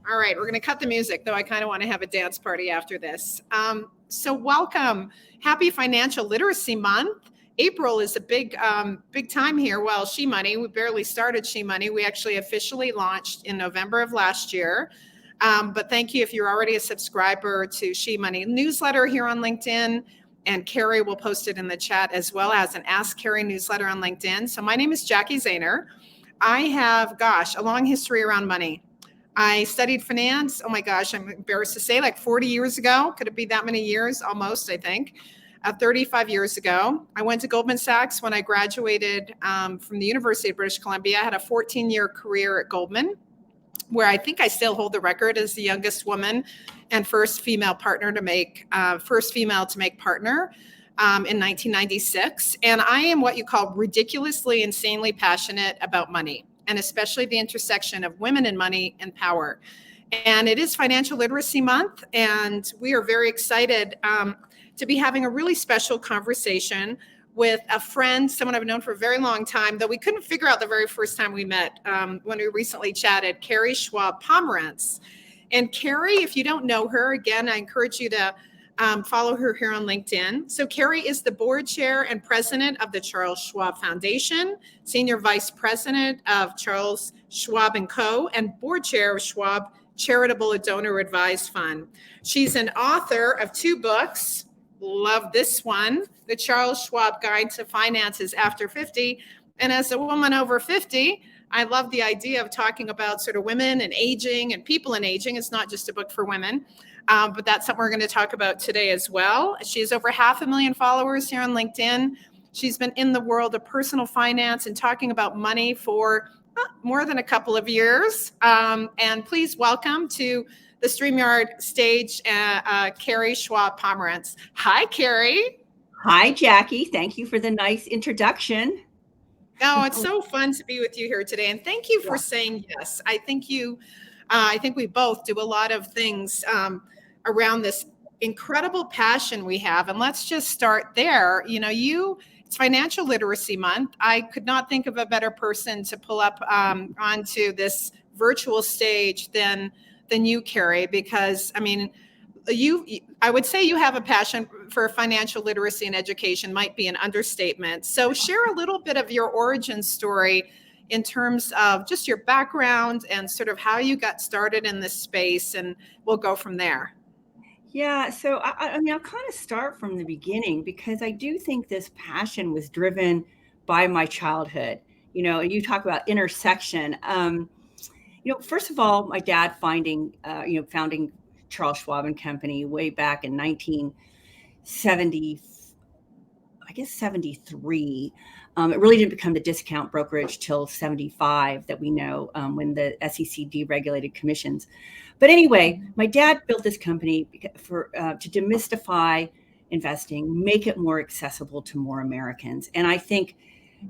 All right, we're going to cut the music, though I kind of want to have a dance party after this. So welcome. Happy Financial Literacy Month. April is a big time here. Well, She Money, we barely started She Money. We actually officially launched in November of last year. But thank you if you're already a subscriber to She Money newsletter here on LinkedIn. And Carrie will post it in the chat, as well as an Ask Carrie newsletter on LinkedIn. So my name is Jacki Zehner. I have, a long history around money. I studied finance. Oh my gosh, I'm embarrassed to say, like 40 years ago. Could it be that many years? Almost, I think. 35 years ago. I went to Goldman Sachs when I graduated from the University of British Columbia. I had a 14-year career at Goldman, where I think I still hold the record as the youngest woman and first female to make partner in 1996. And I am what you call ridiculously, insanely passionate about money, and especially the intersection of women and money and power. And it is Financial Literacy Month, and we are very excited to be having a really special conversation with a friend, someone I've known for a very long time, though we couldn't figure out the very first time we met when we recently chatted, Carrie Schwab-Pomerantz. And Carrie, if you don't know her, again, I encourage you to follow her here on LinkedIn. So Carrie is the board chair and president of the Charles Schwab Foundation, senior vice president of Charles Schwab & Co., and board chair of Schwab Charitable Donor Advised Fund. She's an author of 2 books. Love this one, The Charles Schwab Guide to Finances After 50. And as a woman over 50, I love the idea of talking about sort of women and aging and people in aging. It's not just a book for women, but that's something we're going to talk about today as well. She has over 500,000 followers here on LinkedIn. She's been in the world of personal finance and talking about money for more than a couple of years. And please welcome to the StreamYard stage, Carrie Schwab-Pomerantz. Hi, Carrie. Hi, Jacki. Thank you for the nice introduction. Oh, it's so fun to be with you here today. And thank you for saying yes. I think we both do a lot of things around this incredible passion we have. And let's just start there. It's Financial Literacy Month. I could not think of a better person to pull up onto this virtual stage than you, Carrie, because I would say you have a passion for financial literacy and education, might be an understatement. So share a little bit of your origin story in terms of just your background and sort of how you got started in this space, and we'll go from there. Yeah, so I'll kind of start from the beginning, because I do think this passion was driven by my childhood. You talk about intersection. First of all, my dad founding Charles Schwab and Company way back in 1973. It really didn't become the discount brokerage till 75 that we know, when the SEC deregulated commissions. But anyway, my dad built this company to demystify investing, make it more accessible to more Americans. And I think,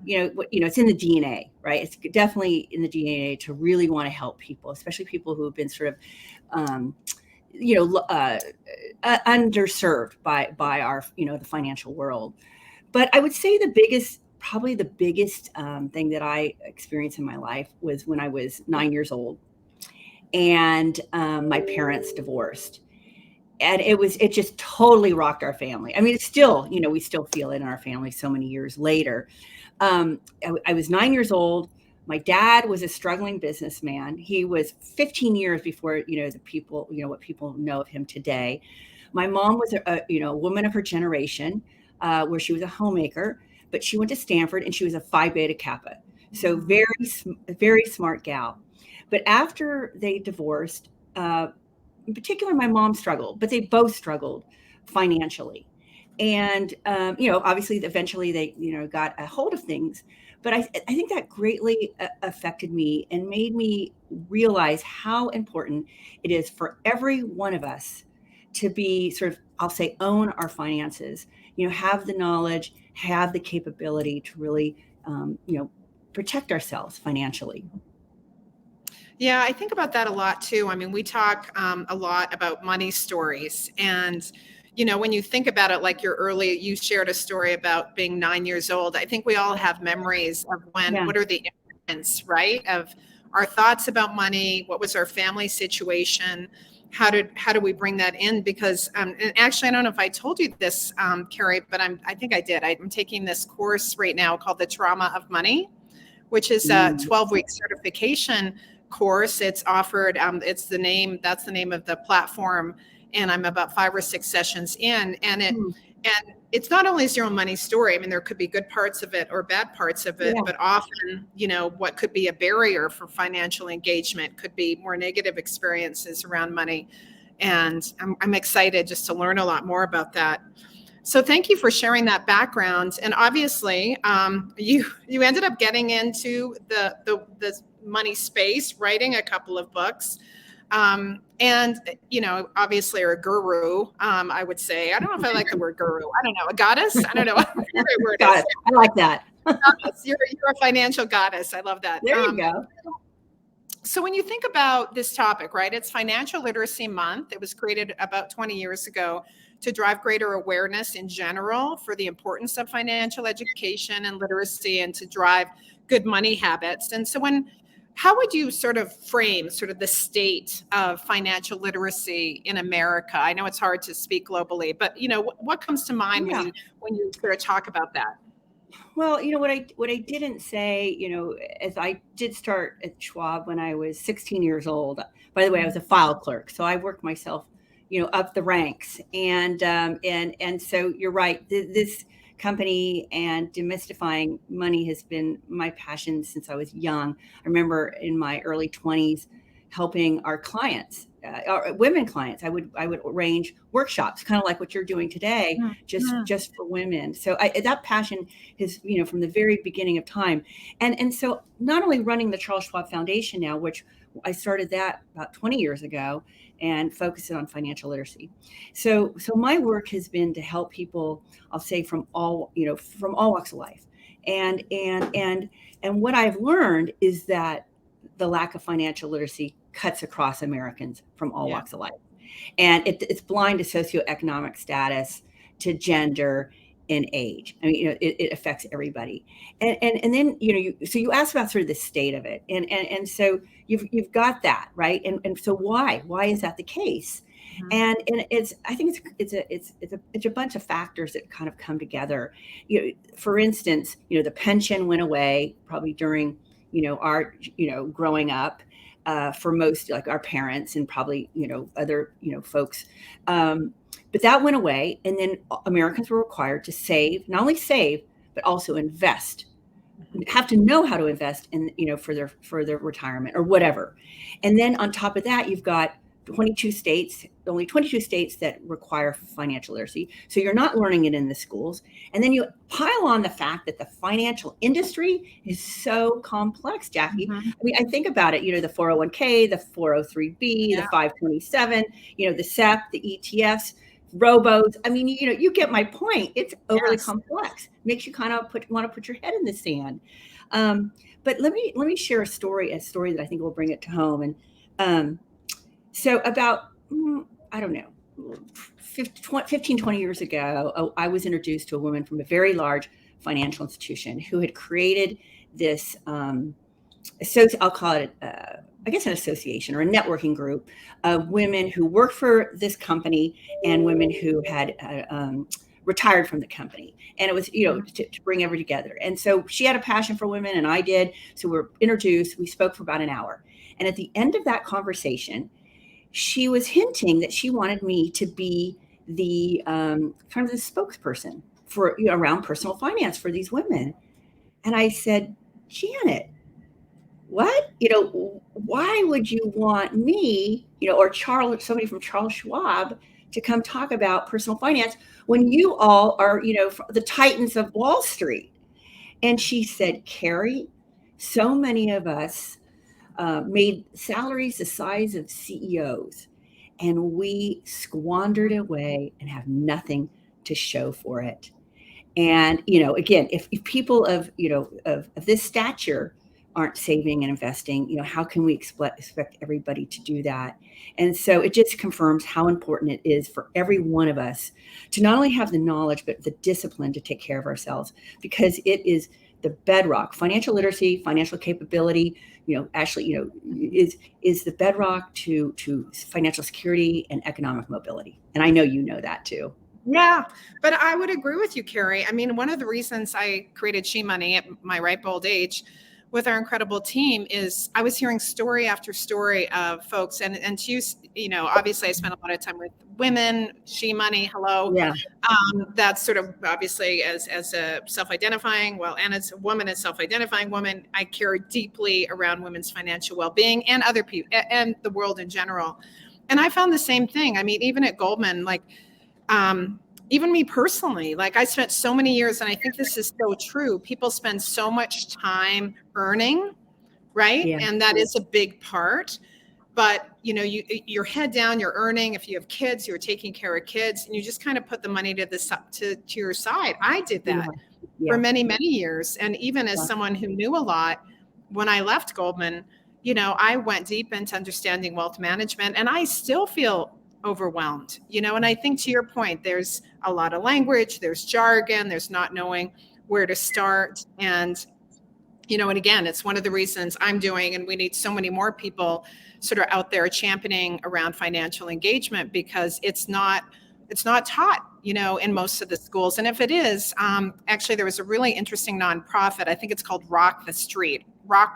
it's in the DNA, right? It's definitely in the DNA to really want to help people, especially people who have been sort of, underserved by our, the financial world. But I would say probably the biggest thing that I experienced in my life was when I was 9 years old, and my parents divorced. And it just totally rocked our family. It's still, we still feel it in our family so many years later. I was 9 years old. My dad was a struggling businessman. He was 15 years before, what people know of him today. My mom was a woman of her generation, where she was a homemaker, but she went to Stanford and she was a Phi Beta Kappa. So very, very smart gal. But after they divorced, in particular, my mom struggled, but they both struggled financially. And, obviously, eventually they, got a hold of things. But I think that greatly affected me and made me realize how important it is for every one of us to be sort of, I'll say, own our finances, have the knowledge, have the capability to really, protect ourselves financially. Yeah, I think about that a lot too. We talk a lot about money stories, and when you think about it, like you shared a story about being 9 years old. I think we all have memories of what are the imprints, right, of our thoughts about money. What was our family situation? How do we bring that in? Because and actually, I don't know if I told you this, Carrie, but I think I did. I'm taking this course right now called The Trauma of Money, which is a 12-week certification course. It's offered. That's the name of the platform, and I'm about 5 or 6 sessions in, and it's not only is your own money story. I mean, there could be good parts of it or bad parts of it, but often, what could be a barrier for financial engagement could be more negative experiences around money. And I'm excited just to learn a lot more about that. So thank you for sharing that background. And obviously, you ended up getting into the money space, writing a couple of books. And obviously are a guru, I would say. I don't know if I like the word guru. I don't know. A goddess? I don't know what the word is. I like that. You're a financial goddess. I love that. There you go. So when you think about this topic, right, it's Financial Literacy Month. It was created about 20 years ago to drive greater awareness in general for the importance of financial education and literacy, and to drive good money habits. And so how would you sort of frame sort of the state of financial literacy in America? I know it's hard to speak globally, but what comes to mind when you sort of talk about that? Well, what I didn't say, as I did start at Schwab when I was 16 years old. By the way, I was a file clerk, so I worked myself, up the ranks, and so you're right. This company and demystifying money has been my passion since I was young. I remember in my early 20s helping our clients, our women clients. I would arrange workshops, kind of like what you're doing today, just for women. So that passion is, from the very beginning of time. And so not only running the Charles Schwab Foundation now, which I started that about 20 years ago, and focusing on financial literacy. So my work has been to help people, I'll say from all walks of life. And what I've learned is that the lack of financial literacy cuts across Americans from all walks of life. And it's blind to socioeconomic status, to gender, and age. I mean, it affects everybody. And then, so you asked about sort of the state of it. And so you've got that, right? And so why is that the case? And I think it's a bunch of factors that kind of come together. For instance, the pension went away probably during, our, growing up, for most, like our parents and probably, other, folks. But that went away. And then Americans were required to save, not only save, but also invest. Have to know how to invest in, for their retirement or whatever. And then on top of that, you've got only 22 states that require financial literacy. So you're not learning it in the schools. And then you pile on the fact that the financial industry is so complex, Jackie. I mean, I think about it, the 401k, the 403b, the 527, the SEP, the ETFs, robos. I mean, you get my point. It's overly complex. Makes you kind of want to put your head in the sand. But let me share a story that I think will bring it to home. And so about, I don't know, 15, 20 years ago, I was introduced to a woman from a very large financial institution who had created this, I'll call it, I guess, an association or a networking group of women who worked for this company and women who had retired from the company. And it was, to bring everybody together. And so she had a passion for women and I did. So we were introduced, we spoke for about an hour. And at the end of that conversation, she was hinting that she wanted me to be the kind of the spokesperson for around personal finance for these women. And I said, Janet, what? Why would you want me, or somebody from Charles Schwab to come talk about personal finance when you all are, the titans of Wall Street? And she said, Carrie, so many of us made salaries the size of CEOs, and we squandered away and have nothing to show for it. And, again, if people of this stature aren't saving and investing, how can we expect everybody to do that? And so it just confirms how important it is for every one of us to not only have the knowledge, but the discipline to take care of ourselves, because it is the bedrock. Financial literacy, financial capability, is the bedrock to financial security and economic mobility. And I know you know that too. Yeah, but I would agree with you, Carrie. I mean, one of the reasons I created She Money at my ripe old age with our incredible team is I was hearing story after story of folks, and to use, obviously I spent a lot of time with women, She Money, hello. Yeah. That's sort of obviously as a self-identifying, and as a woman, as self-identifying woman, I care deeply around women's financial well-being and other people and the world in general. And I found the same thing. I mean, even at Goldman, even me personally, I spent so many years, and I think this is so true. People spend so much time earning, right? Yeah. And that is a big part. But you're head down, you're earning. If you have kids, you're taking care of kids, and you just kind of put the money to your side. I did that for many, many years, and even as someone who knew a lot, when I left Goldman, I went deep into understanding wealth management, and I still feel overwhelmed, and I think to your point, there's a lot of language, there's jargon, there's not knowing where to start. And, and again, it's one of the reasons I'm doing, and we need so many more people sort of out there championing around financial engagement, because it's not taught, in most of the schools. And if it is, actually, there was a really interesting nonprofit, I think it's called Rock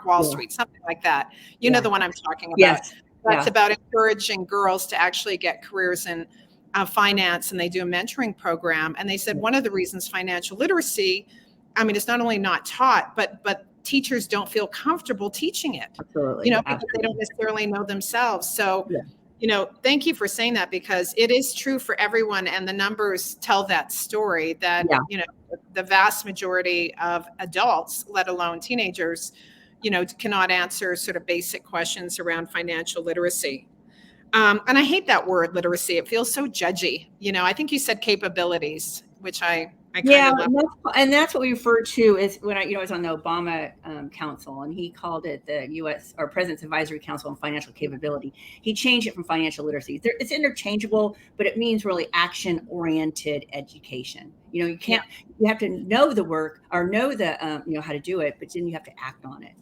Wall Street, something like that. You know the one I'm talking about. Yes. That's about encouraging girls to actually get careers in finance, and they do a mentoring program. And they said one of the reasons financial literacy, it's not only not taught, but teachers don't feel comfortable teaching it. Absolutely. Because they don't necessarily know themselves. So, thank you for saying that, because it is true for everyone, and the numbers tell that story that the vast majority of adults, let alone teenagers, cannot answer sort of basic questions around financial literacy. And I hate that word, literacy. It feels so judgy. I think you said capabilities, which I kind of love. And that's what we refer to as when I was on the Obama Council, and he called it the U.S. or President's Advisory Council on Financial Capability. He changed it from financial literacy. It's interchangeable, but it means really action-oriented education. You have to know the work or know the how to do it, but then you have to act on it.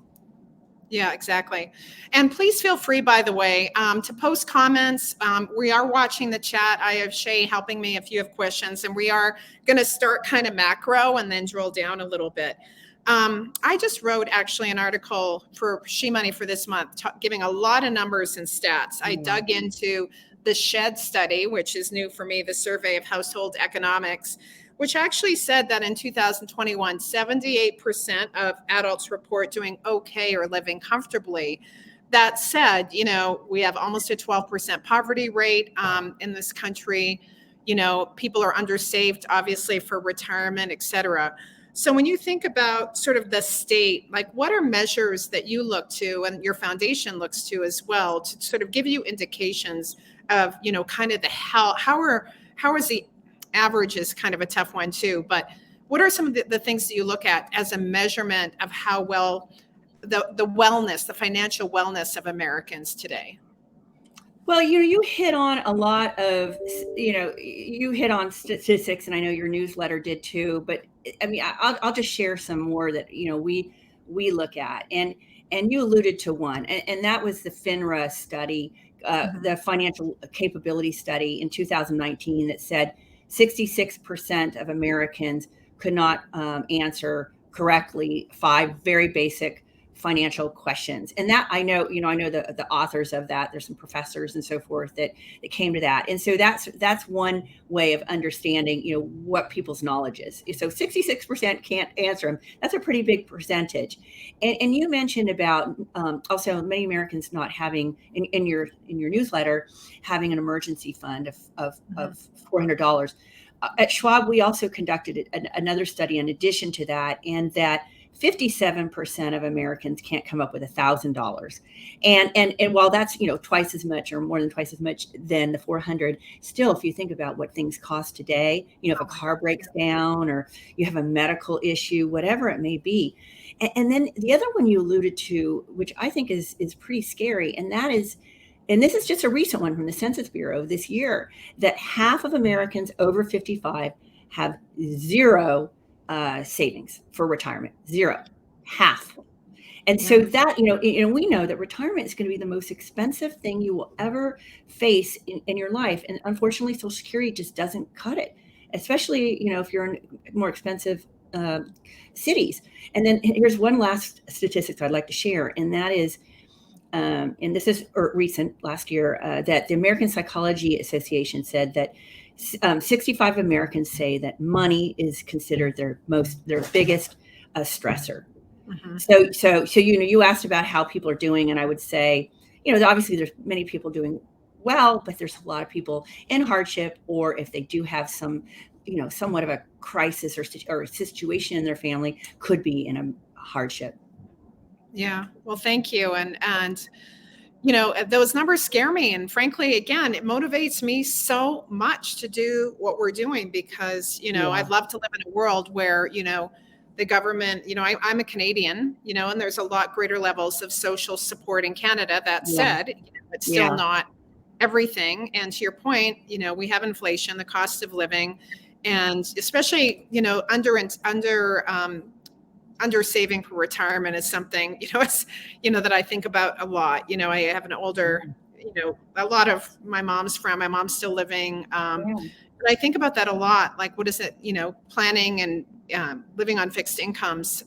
Yeah, exactly. And please feel free, by the way, to post comments. We are watching the chat. I have Shay helping me if you have questions, and we are going to start kind of macro and then drill down a little bit. I just wrote actually an article for She Money for this month, giving a lot of numbers and stats. I dug into the SHED study, which is new for me, the Survey of Household Economics, which actually said that in 2021, 78% of adults report doing okay or living comfortably. That said, we have almost a 12% poverty rate in this country. People are undersaved, obviously, for retirement, et cetera. So when you think about sort of the state, what are measures that you look to and your foundation looks to as well to sort of give you indications of, kind of the how is the average is kind of a tough one too, but what are some of the things that you look at as a measurement of how well the wellness, the financial wellness of Americans today? Well, you hit on a lot of, you hit on statistics, and I know your newsletter did too, but I'll just share some more that, we look at, and you alluded to one, and that was the FINRA study, the financial capability study in 2019 that said 66% of Americans could not answer correctly 5 very basic financial questions. And that I know the authors of that. There's some professors and so forth that came to that. And so that's one way of understanding, what people's knowledge is. So 66% can't answer them. That's a pretty big percentage. And you mentioned about also many Americans not having in your newsletter having an emergency fund of $400. At Schwab, we also conducted another study in addition to that, and that 57% of Americans can't come up with $1,000. And while that's, twice as much or more than twice as much than the 400, still, if you think about what things cost today, if a car breaks down or you have a medical issue, whatever it may be. And then the other one you alluded to, which I think is pretty scary, and that is, and this is just a recent one from the Census Bureau this year, that half of Americans over 55 have zero savings for retirement. Zero. Half. And so that, we know that retirement is going to be the most expensive thing you will ever face in your life. And unfortunately, Social Security just doesn't cut it, especially, if you're in more expensive cities. And then here's one last statistic I'd like to share. And that is, and this is recent last year, that the American Psychology Association said that 65 Americans say that money is considered their biggest stressor. Mm-hmm. So you asked about how people are doing, and I would say, obviously there's many people doing well, but there's a lot of people in hardship, or if they do have some, somewhat of a crisis or a situation in their family, could be in a hardship. Yeah. Well, thank you. And those numbers scare me. And frankly, again, it motivates me so much to do what we're doing because, I'd love to live in a world where, the government, I'm a Canadian, and there's a lot greater levels of social support in Canada. That said, it's still not everything. And to your point, we have inflation, the cost of living, and especially, under saving for retirement is something, it's, that I think about a lot. I have an older, a lot of my mom's still living. But I think about that a lot. Like, what is it, planning and living on fixed incomes.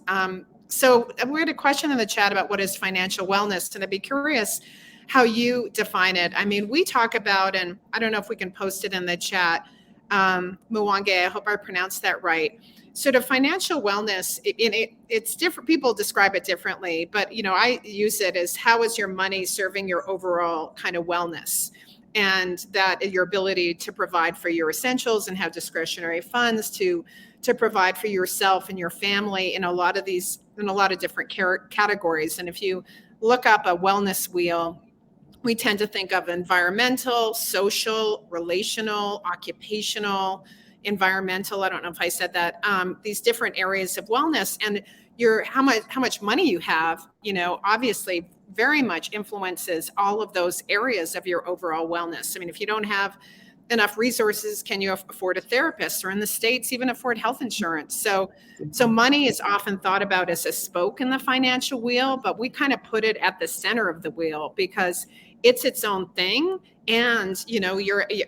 So we had a question in the chat about what is financial wellness, and I'd be curious how you define it. I mean, we talk about, and I don't know if we can post it in the chat, Mwange, I hope I pronounced that right. Sort of financial wellness, it's different. People describe it differently, but I use it as how is your money serving your overall kind of wellness, and that your ability to provide for your essentials and have discretionary funds to provide for yourself and your family in a lot of different categories. And if you look up a wellness wheel, we tend to think of environmental, social, relational, occupational, environmental. I don't know if I said that. These different areas of wellness, and how much money you have, obviously very much influences all of those areas of your overall wellness. I mean, if you don't have enough resources, can you afford a therapist, or in the States, even afford health insurance? So money is often thought about as a spoke in the financial wheel, but we kind of put it at the center of the wheel because it's its own thing. And,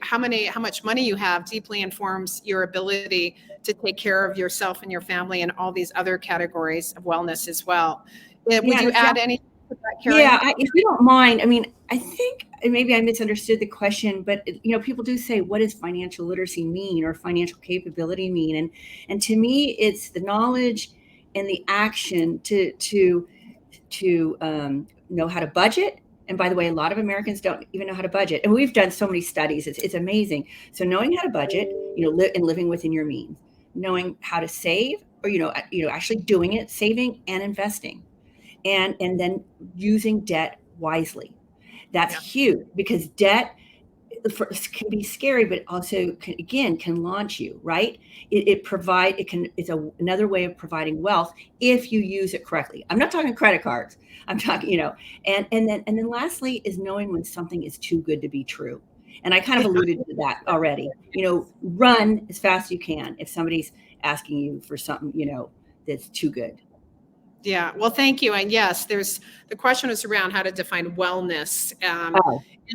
how much money you have deeply informs your ability to take care of yourself and your family and all these other categories of wellness as well. Would you add anything to that, Carrie? Yeah, if you don't mind, I mean, I think maybe I misunderstood the question, but people do say, what does financial literacy mean or financial capability mean? And to me, it's the knowledge and the action to know how to budget. And by the way, a lot of Americans don't even know how to budget. And we've done so many studies. It's amazing. So knowing how to budget, and living within your means, knowing how to save, or, actually doing it, saving and investing, and then using debt wisely. That's huge, because debt can be scary, but also can launch you, right? It's another way of providing wealth if you use it correctly. I'm not talking credit cards. I'm talking, and then lastly is knowing when something is too good to be true. And I kind of alluded to that already. Run as fast as you can if somebody's asking you for something, that's too good. Yeah. Well, thank you. And yes, the question was around how to define wellness.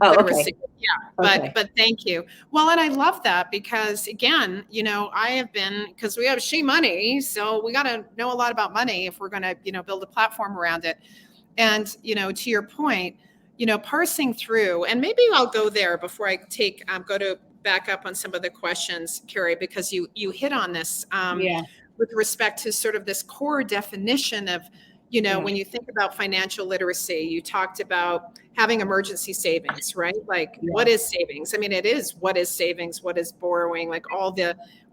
Okay. Yeah. But thank you. Well, and I love that because again, I have been, because we have She Money, so we got to know a lot about money if we're going to, build a platform around it. And, to your point, parsing through, and maybe I'll go there before I back up on some of the questions, Carrie, because you hit on this. With respect to sort of this core definition of, when you think about financial literacy, you talked about having emergency savings, right? Like, what is savings? I mean, it is what is savings, what is borrowing, like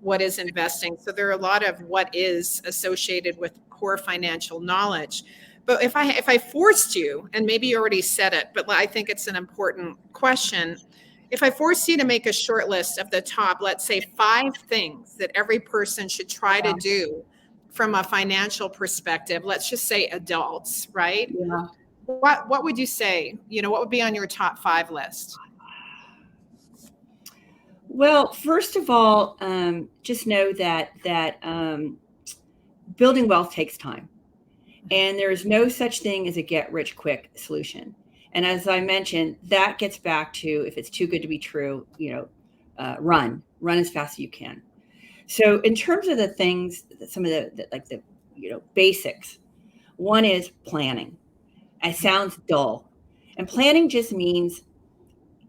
what is investing. So there are a lot of what is associated with core financial knowledge. But if I forced you, and maybe you already said it, but I think it's an important question. If I force you to make a short list of the top, let's say 5 things that every person should try to do from a financial perspective, let's just say adults, right? Yeah. What would you say? What would be on your top 5 list? Well, first of all, just know that building wealth takes time. And there is no such thing as a get rich quick solution. And as I mentioned, that gets back to, if it's too good to be true, run as fast as you can. So in terms of the things, some of the basics, one is planning. It sounds dull. And planning just means,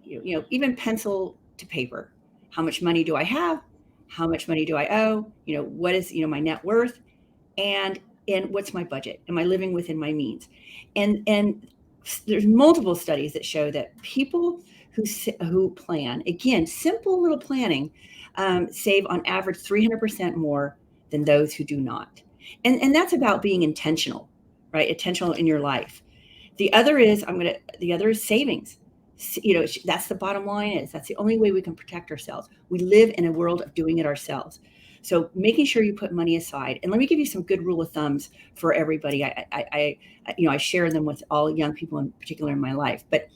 even pencil to paper. How much money do I have? How much money do I owe? What is, my net worth? And what's my budget? Am I living within my means? And there's multiple studies that show that people who plan, again, simple little planning, save on average 300% more than those who do not. And that's about being intentional, right? Intentional in your life. The other is savings. That's the bottom line. That's the only way we can protect ourselves. We live in a world of doing it ourselves. So making sure you put money aside. And let me give you some good rule of thumbs for everybody. I share them with all young people in particular in my life. But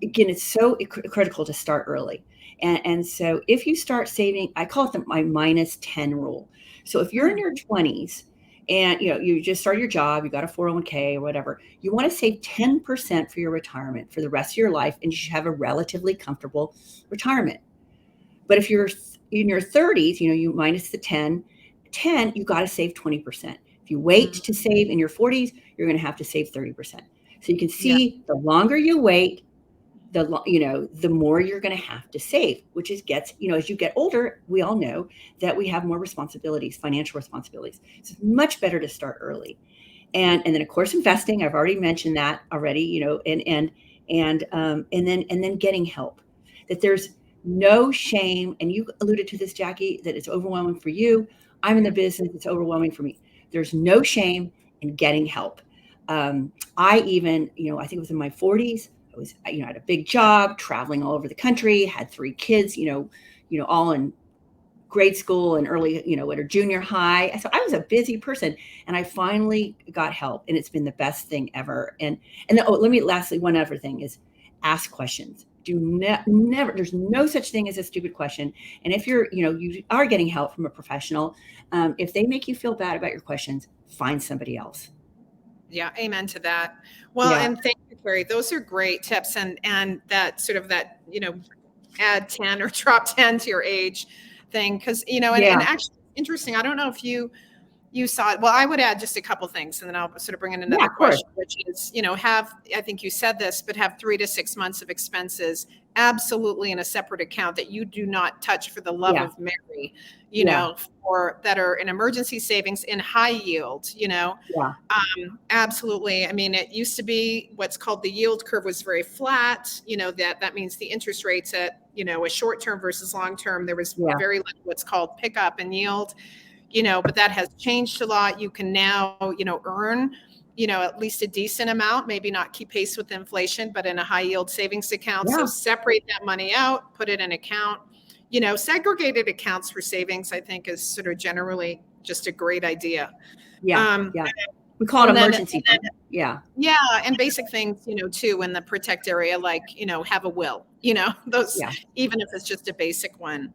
again, it's so critical to start early. And so if you start saving, I call it my -10 rule. So if you're in your 20s and you just started your job, you got a 401k or whatever, you want to save 10% for your retirement for the rest of your life, and you should have a relatively comfortable retirement. But if you're in your 30s, you minus the 10, you got to save 20%. If you wait to save in your 40s, you're going to have to save 30%. So you can see the longer you wait, the more you're going to have to save, which gets, as you get older, we all know that we have more responsibilities, financial responsibilities. So it's much better to start early. And then of course, investing, I've already mentioned that already, and then getting help, that there's no shame. And you alluded to this, Jackie, that it's overwhelming for you. I'm in the business. It's overwhelming for me. There's no shame in getting help. I even, I think it was in my 40s, I was, had a big job, traveling all over the country, had 3 kids, all in grade school and early, at a junior high. So I was a busy person, and I finally got help, and it's been the best thing ever. And lastly, one other thing is ask questions. Never, there's no such thing as a stupid question. And if you are getting help from a professional, if they make you feel bad about your questions, find somebody else. Yeah, amen to that. Well, and thank you, Carrie. Those are great tips, and that sort of that, add 10 or drop 10 to your age thing, because and actually interesting. I don't know if you saw it. Well, I would add just a couple things, and then I'll sort of bring in another question, which is, I think you said this, but have 3 to 6 months of expenses absolutely in a separate account that you do not touch for the love of Mary, for that are in emergency savings in high yield, absolutely. I mean, it used to be what's called the yield curve was very flat, that means the interest rates at, a short term versus long term, there was very little what's called pickup in yield. But that has changed a lot. You can now, earn, at least a decent amount, maybe not keep pace with inflation, but in a high yield savings account. So separate that money out, put it in account, segregated accounts for savings, I think is sort of generally just a great idea. We call it emergency fund. Yeah. And basic things, too, in the protect area, like, have a will, those, even if it's just a basic one.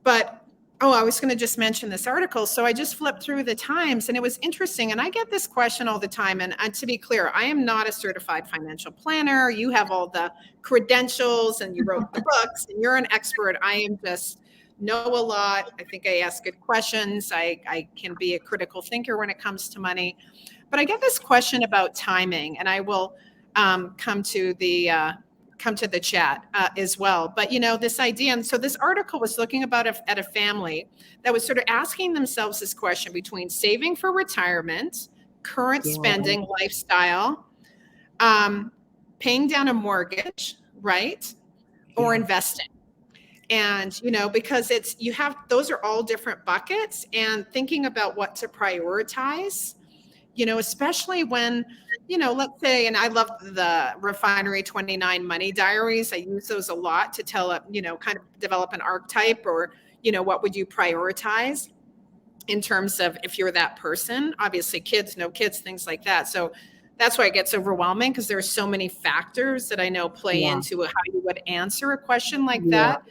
But I was going to just mention this article. So I just flipped through the Times, and it was interesting. And I get this question all the time. And to be clear, I am not a certified financial planner. You have all the credentials, and you wrote the books, and you're an expert. I am just know a lot. I think I ask good questions. I can be a critical thinker when it comes to money. But I get this question about timing, and I will come to the chat as well. But, this idea, and so this article was looking about at a family that was sort of asking themselves this question between saving for retirement, current spending, lifestyle, paying down a mortgage, right? Or investing. And, because those are all different buckets, and thinking about what to prioritize, especially when, let's say, and I love the Refinery 29 money diaries. I use those a lot to tell, kind of develop an archetype, or, what would you prioritize in terms of if you're that person, obviously kids, no kids, things like that. So that's why it gets overwhelming, because there's so many factors that I know play into how you would answer a question like that.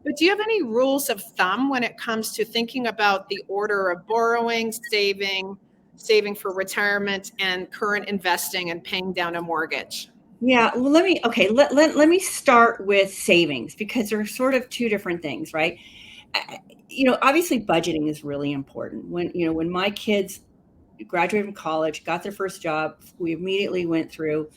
But do you have any rules of thumb when it comes to thinking about the order of borrowing, saving, saving for retirement, and current investing and paying down a mortgage? Yeah, well, let me start with savings, because they're sort of two different things, right? Obviously budgeting is really important. When my kids graduated from college, got their first job, we immediately went through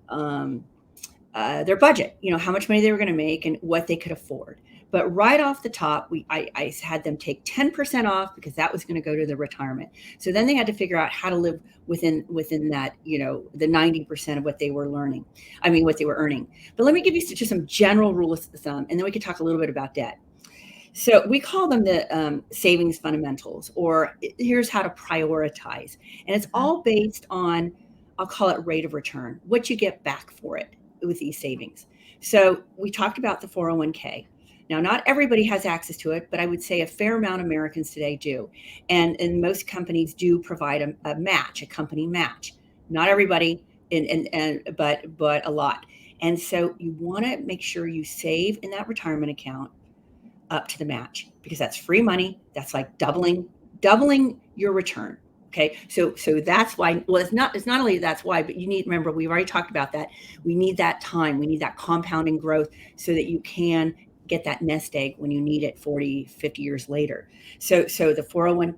their budget, how much money they were going to make and what they could afford. But right off the top, I had them take 10% off, because that was going to go to the retirement. So then they had to figure out how to live within that, the 90% of what they were what they were earning. But let me give you just some general rules of thumb, and then we can talk a little bit about debt. So we call them the savings fundamentals, or here's how to prioritize. And it's all based on, I'll call it rate of return, what you get back for it with these savings. So we talked about the 401k. Now, not everybody has access to it, but I would say a fair amount of Americans today do. And most companies do provide a match, a company match. Not everybody, but a lot. And so you want to make sure you save in that retirement account up to the match, because that's free money. That's like doubling your return. Okay. So that's why, well, it's not only that's why, but you need, remember, we've already talked about that. We need that time. We need that compounding growth so that you can get that nest egg when you need it 40, 50 years later. So the 401,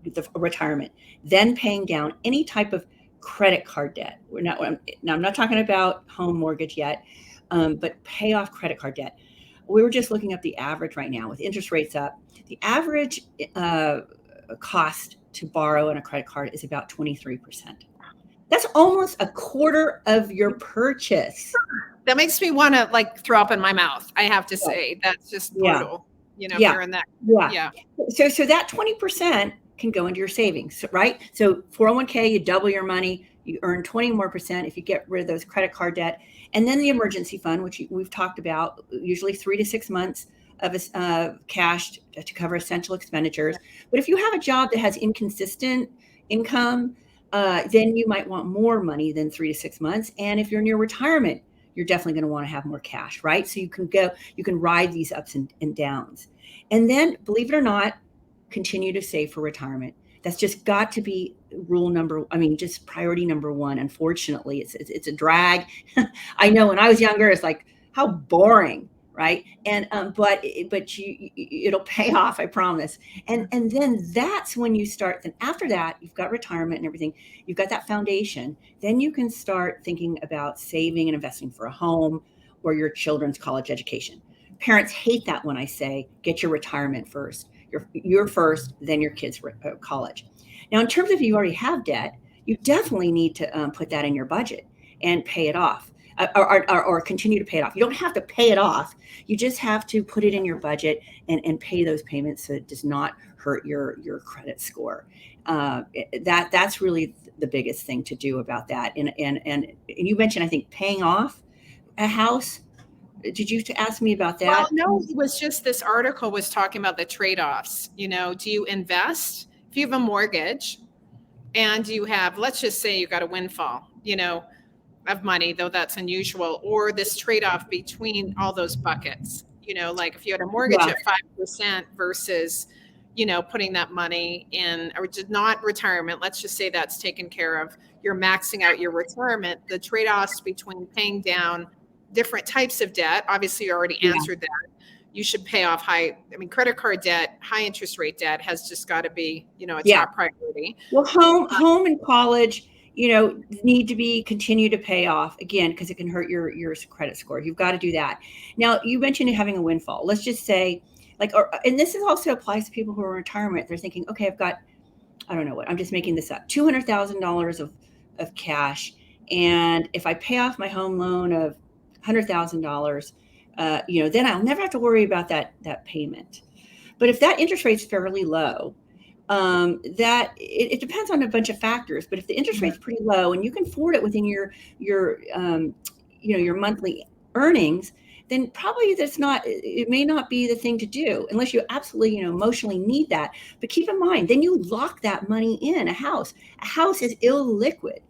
the retirement, then paying down any type of credit card debt. I'm not talking about home mortgage yet, but pay off credit card debt. We were just looking up the average right now with interest rates up. The average cost to borrow on a credit card is about 23%. That's almost a quarter of your purchase. That makes me want to throw up in my mouth. I have to say, that's just brutal. If you're in that. Yeah. So that 20% can go into your savings, right? So 401k, you double your money, you earn 20 more percent if you get rid of those credit card debt. And then the emergency fund, which we've talked about, usually 3 to 6 months of cash to cover essential expenditures. But if you have a job that has inconsistent income, then you might want more money than 3 to 6 months. And if you're near retirement, you're definitely going to want to have more cash, right? So you can ride these ups and downs. And then, believe it or not, continue to save for retirement. That's just got to be just priority number one. Unfortunately, it's a drag. I know when I was younger, it's like, how boring, right? And but it'll pay off, I promise. And then that's when you start. Then after that, you've got retirement and everything. You've got that foundation. Then you can start thinking about saving and investing for a home or your children's college education. Parents hate that when I say get your retirement first. You're first, then your kids' college. Now, in terms of if you already have debt, you definitely need to put that in your budget and pay it off, or continue to pay it off. You don't have to pay it off. You just have to put it in your budget and pay those payments so it does not hurt your credit score. That's really the biggest thing to do about that. And you mentioned, I think, paying off a house. Did you ask me about that? Well, no, it was just this article was talking about the trade-offs. Do you invest if you have a mortgage and you have, let's just say you got a windfall, of money, though that's unusual, or this trade-off between all those buckets, like if you had a mortgage at 5% versus, putting that money in, or not retirement, let's just say that's taken care of. You're maxing out your retirement, the trade-offs between paying down different types of debt. Obviously, you already answered that. You should pay off credit card debt, high interest rate debt has just got to be, a top priority. Well, home and college, need to continue to pay off again, because it can hurt your credit score. You've got to do that. Now, you mentioned having a windfall. Let's just say and this also applies to people who are in retirement. They're thinking, okay, I've got, I don't know what, I'm just making this up, $200,000 of cash. And if I pay off my home loan of $100,000, then I'll never have to worry about that payment. But if that interest rate is fairly low, that it depends on a bunch of factors. But if the interest rate's pretty low and you can afford it within your monthly earnings, then probably it may not be the thing to do unless you absolutely, emotionally need that. But keep in mind, then you lock that money in a house. A house is illiquid.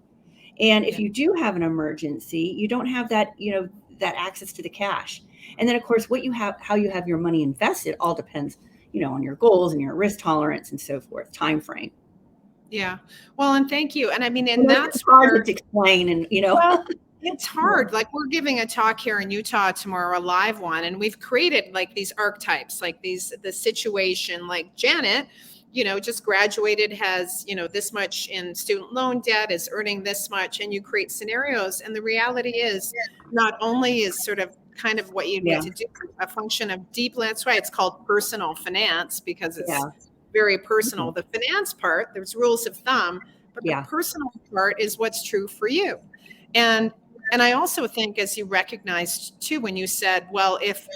And if you do have an emergency, you don't have that, that access to the cash. And then, of course, how you have your money invested all depends, on your goals and your risk tolerance and so forth, time frame. Yeah. Well, and thank you. And I mean, You and know, it's that's hard where, to explain, and well, it's hard. Like we're giving a talk here in Utah tomorrow, a live one, and we've created like these archetypes, like the situation, like Janet, just graduated, has, this much in student loan debt, is earning this much, and you create scenarios. And the reality is not only is sort of kind of what you need yeah, to do a function of deeply, that's why it's called personal finance, because it's yeah, very personal. The finance part, there's rules of thumb, but the yeah, personal part is what's true for you. And and I also think, as you recognized too, when you said, well, if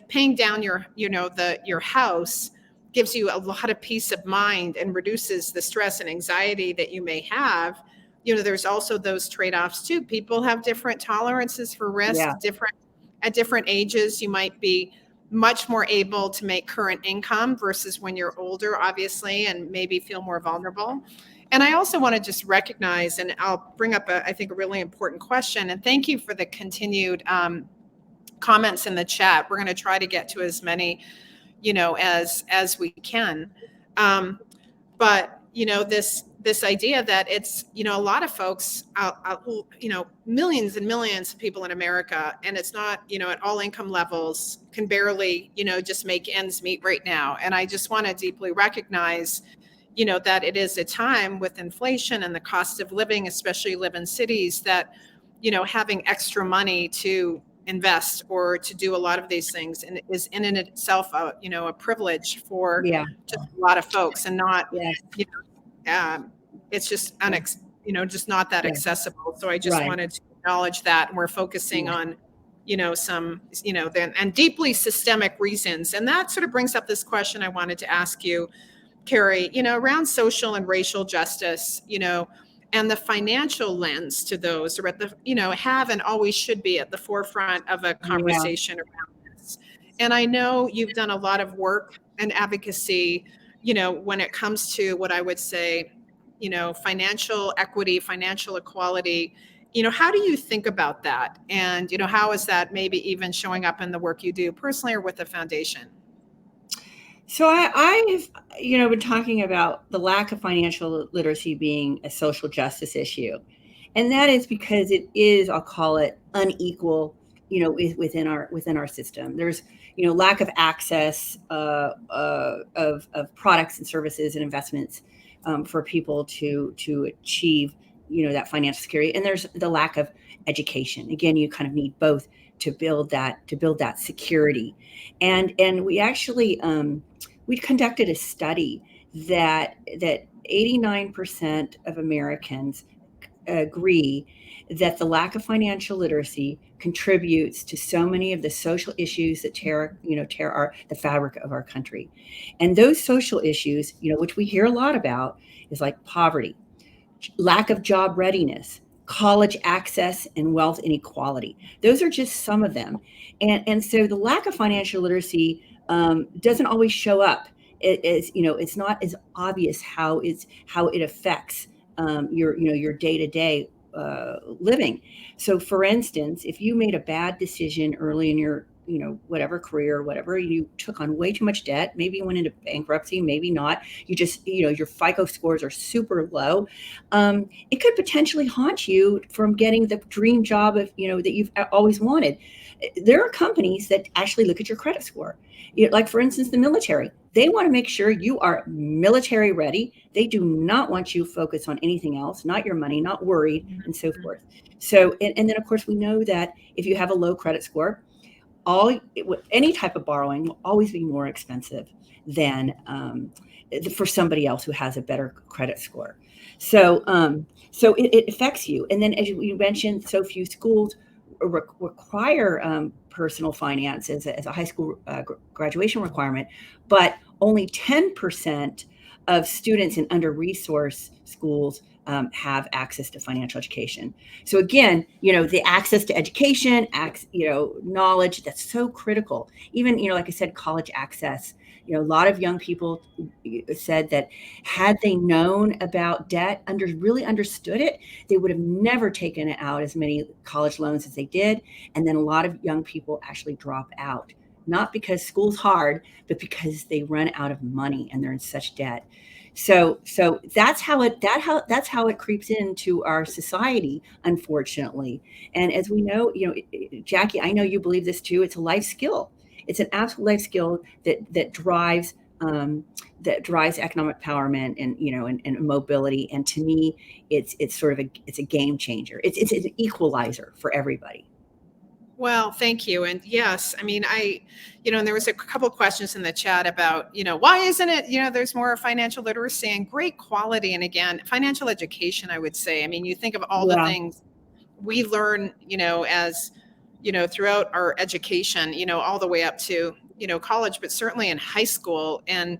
paying down your house gives you a lot of peace of mind and reduces the stress and anxiety that you may have, there's also those trade-offs too. People have different tolerances for risk, yeah, different at different ages. You might be much more able to make current income versus when you're older, obviously, and maybe feel more vulnerable. And I also want to just recognize, and I'll bring up I think a really important question. And thank you for the continued comments in the chat. We're going to try to get to as many, as we can. But this idea that it's, a lot of folks, millions and millions of people in America, and it's not, at all income levels, can barely, just make ends meet right now. And I just want to deeply recognize, that it is a time with inflation and the cost of living, especially live in cities, that, having extra money to invest or to do a lot of these things and is in and itself a privilege for yeah, just a lot of folks, and not, yes, you it's just just not that yeah, accessible. So I just right, wanted to acknowledge that. And we're focusing yeah, on, some, then and deeply systemic reasons. And that sort of brings up this question I wanted to ask you, Carrie, around social and racial justice, and the financial lens to those are at the, have and always should be at the forefront of a yeah. conversation around this. And I know you've done a lot of work and advocacy, when it comes to what I would say, financial equity, financial equality. How do you think about that? And, how is that maybe even showing up in the work you do personally or with the foundation? So I've, been talking about the lack of financial literacy being a social justice issue, and that is because it is, I'll call it, unequal, within our system. There's, lack of access of products and services and investments for people to achieve, that financial security, and there's the lack of education. Again, you kind of need both to build that security, and we actually we conducted a study that 89% of Americans agree that the lack of financial literacy contributes to so many of the social issues that tear the fabric of our country. And those social issues, which we hear a lot about, is like poverty, lack of job readiness, college access, and wealth inequality. Those are just some of them. And so the lack of financial literacy doesn't always show up. It's not as obvious how it affects your day-to-day living. So for instance, if you made a bad decision early in your whatever career, whatever, you took on way too much debt, maybe you went into bankruptcy, maybe not, you just, your FICO scores are super low, it could potentially haunt you from getting the dream job that you've always wanted. There are companies that actually look at your credit score. Like for instance, the military, they want to make sure you are military ready. They do not want you focused on anything else, not your money, not worried, and so forth. So, and then of course we know that if you have a low credit score, any type of borrowing will always be more expensive than for somebody else who has a better credit score. So it affects you. And then, as you mentioned, so few schools require personal finance as a high school graduation requirement, but only 10% of students in under-resourced schools have access to financial education. So again, the access to education, knowledge, that's so critical. Even, like I said, college access. A lot of young people said that had they known about debt, really understood it, they would have never taken out as many college loans as they did. And then a lot of young people actually drop out, not because school's hard, but because they run out of money and they're in such debt. So that's how it creeps into our society, unfortunately. And as we know, Jackie, I know you believe this too. It's a life skill. It's an absolute life skill that drives economic empowerment and mobility. And to me, it's sort of it's a game changer. It's an equalizer for everybody. Well, thank you. And yes, I mean, and there was a couple of questions in the chat about, why isn't it, there's more financial literacy and great quality. And again, financial education, I would say. I mean, you think of all the things we learn, as, throughout our education, all the way up to, college, but certainly in high school. And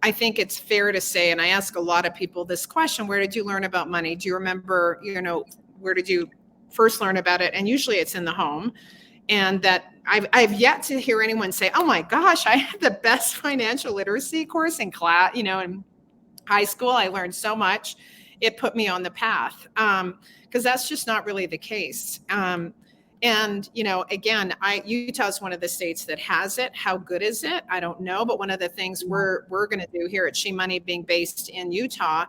I think it's fair to say, and I ask a lot of people this question, where did you learn about money? Do you remember, where did you first learn about it? And usually it's in the home. And that I've yet to hear anyone say, oh my gosh, I had the best financial literacy course in class, in high school. I learned so much. It put me on the path. Because that's just not really the case. And, again, Utah is one of the states that has it. How good is it? I don't know. But one of the things we're going to do here at She Money, being based in Utah,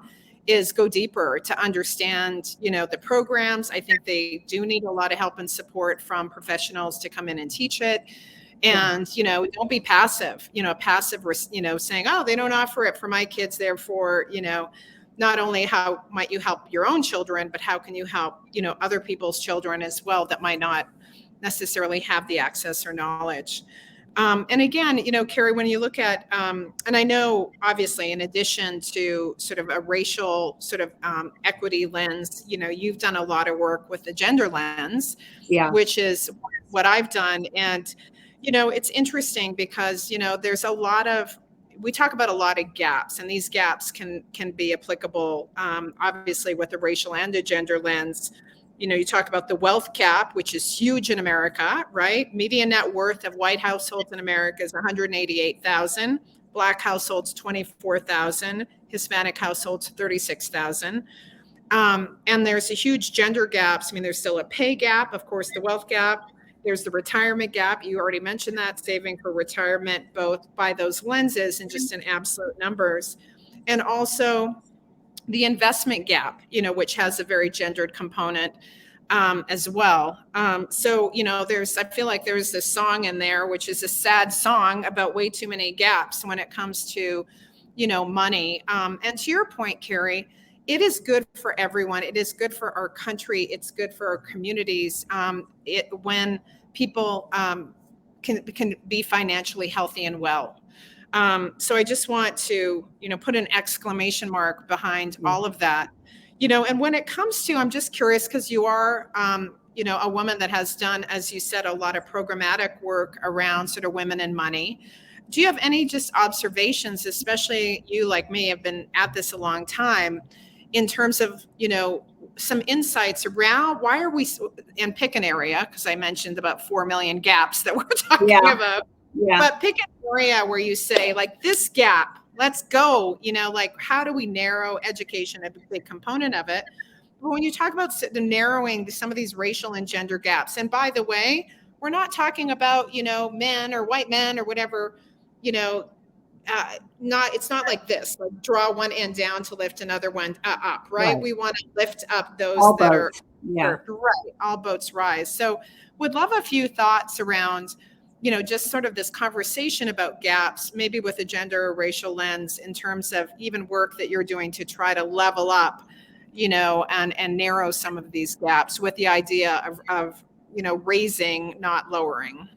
is go deeper to understand, the programs. I think they do need a lot of help and support from professionals to come in and teach it. And, don't be passive, saying, oh, they don't offer it for my kids. Therefore, not only how might you help your own children, but how can you help, other people's children as well that might not necessarily have the access or knowledge. And again, Carrie, when you look at, and I know obviously in addition to sort of a racial sort of equity lens, you've done a lot of work with the gender lens, which is what I've done. And, it's interesting because, there's a lot of, we talk about a lot of gaps, and these gaps can be applicable, obviously with the racial and the gender lens. You talk about the wealth gap, which is huge in America, right? Median net worth of white households in America is 188,000, Black households 24,000, Hispanic households 36,000. And there's a huge gender gaps. I mean, there's still a pay gap, of course, the wealth gap. There's the retirement gap. You already mentioned that, saving for retirement, both by those lenses and just in absolute numbers. And also the investment gap, which has a very gendered component as well. So, I feel like there's this song in there, which is a sad song about way too many gaps when it comes to, money. And to your point, Carrie, it is good for everyone. It is good for our country. It's good for our communities. When people can be financially healthy and well. So I just want to, put an exclamation mark behind all of that, and when it comes to, I'm just curious, because you are, a woman that has done, as you said, a lot of programmatic work around sort of women and money. Do you have any just observations, especially you like me have been at this a long time, in terms of, some insights around why are we, and pick an area, because I mentioned about 4 million gaps that we're talking about. Yeah. But pick an area where you say, like, this gap, let's go, like, how do we narrow education, a big component of it. But when you talk about the narrowing some of these racial and gender gaps, and by the way, we're not talking about, men or white men or whatever, it's not like this, like draw one end down to lift another one up, right? We want to lift up those all that boats. Are right. All boats rise. So would love a few thoughts around, just sort of this conversation about gaps, maybe with a gender or racial lens, in terms of even work that you're doing to try to level up, and narrow some of these gaps with the idea of raising, not lowering.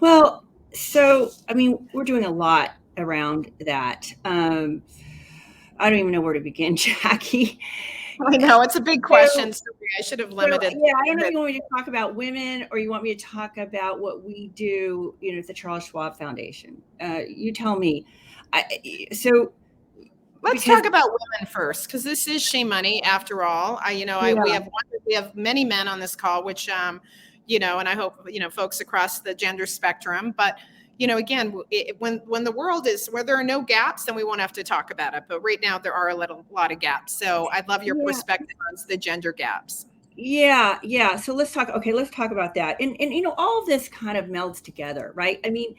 Well, so, I mean, we're doing a lot around that. I don't even know where to begin, Jackie. I know it's a big question. So I should have limited. Yeah, I don't know if you want me to talk about women or you want me to talk about what we do, at the Charles Schwab Foundation. You tell me. Let's talk about women first, because this is She Money after all. We have many men on this call, which and I hope folks across the gender spectrum, but. Again, when the world is where there are no gaps, then we won't have to talk about it. But right now there are a lot of gaps. So I'd love your perspective on the gender gaps. Yeah. So let's talk. Okay, let's talk about that. And all of this kind of melds together, right? I mean,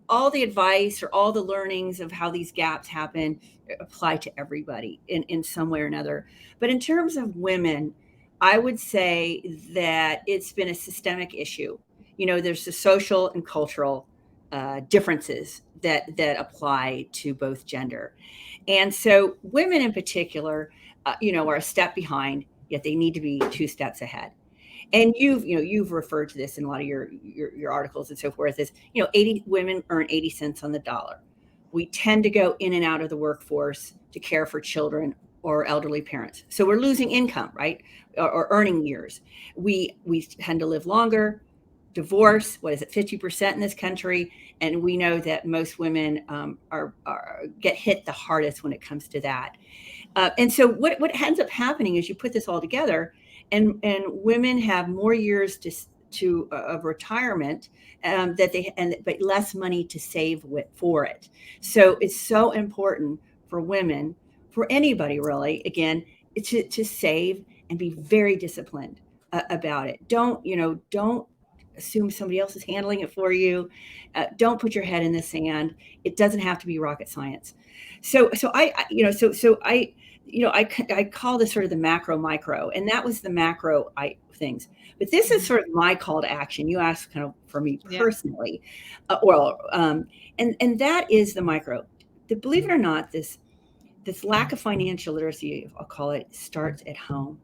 all the advice or all the learnings of how these gaps happen apply to everybody in some way or another. But in terms of women, I would say that it's been a systemic issue. There's the social and cultural differences that apply to both gender, and so women in particular, are a step behind, yet they need to be two steps ahead. And you've referred to this in a lot of your articles and so forth. Is 80 women earn 80 cents on the dollar. We tend to go in and out of the workforce to care for children or elderly parents, so we're losing income, right, or earning years. We tend to live longer. Divorce, what is it, 50% in this country, and we know that most women are get hit the hardest when it comes to that. And so what ends up happening is you put this all together, and women have more years to of retirement, but less money to save for it. So it's so important for women, for anybody really, again, to save and be very disciplined about it. Don't assume somebody else is handling it for you. Don't put your head in the sand. It doesn't have to be rocket science. So I call this sort of the macro micro, and that was the macro things. But this is sort of my call to action. You asked kind of for me personally, and that is the micro. Believe it or not, this lack of financial literacy, I'll call it, starts at home.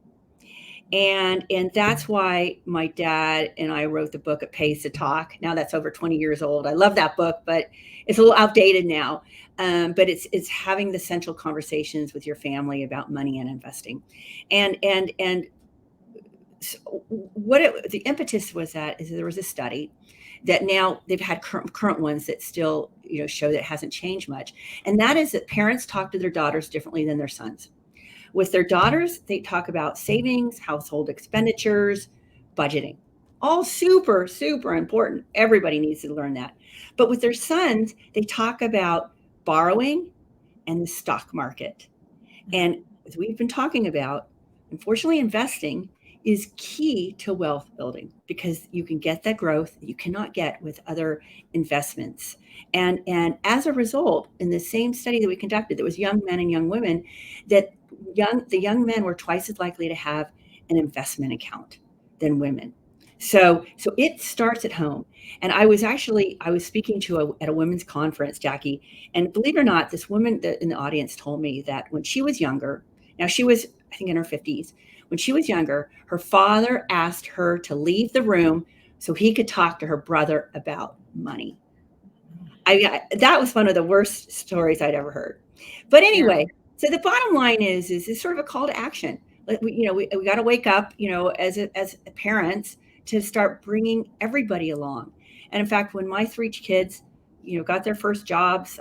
And that's why my dad and I wrote the book It Pays to Talk. Now that's over 20 years old. I love that book, but it's a little outdated now. But it's having the central conversations with your family about money and investing. And so the impetus was that is there was a study that now they've had current ones that still show that it hasn't changed much. And that is that parents talk to their daughters differently than their sons. With their daughters, they talk about savings, household expenditures, budgeting. All super, super important. Everybody needs to learn that. But with their sons, they talk about borrowing and the stock market. And as we've been talking about, unfortunately, investing is key to wealth building because you can get that growth that you cannot get with other investments. And as a result, in the same study that we conducted, there was young men and young women, that the young men were twice as likely to have an investment account than women. So it starts at home. And I was speaking at a women's conference, Jackie, and believe it or not, this woman in the audience told me that when she was younger, now she was, I think, in her 50s, when she was younger, her father asked her to leave the room so he could talk to her brother about money. That was one of the worst stories I'd ever heard. But anyway, so the bottom line is sort of a call to action. We got to wake up, as parents, to start bringing everybody along. And in fact, when my 3 kids, got their first jobs,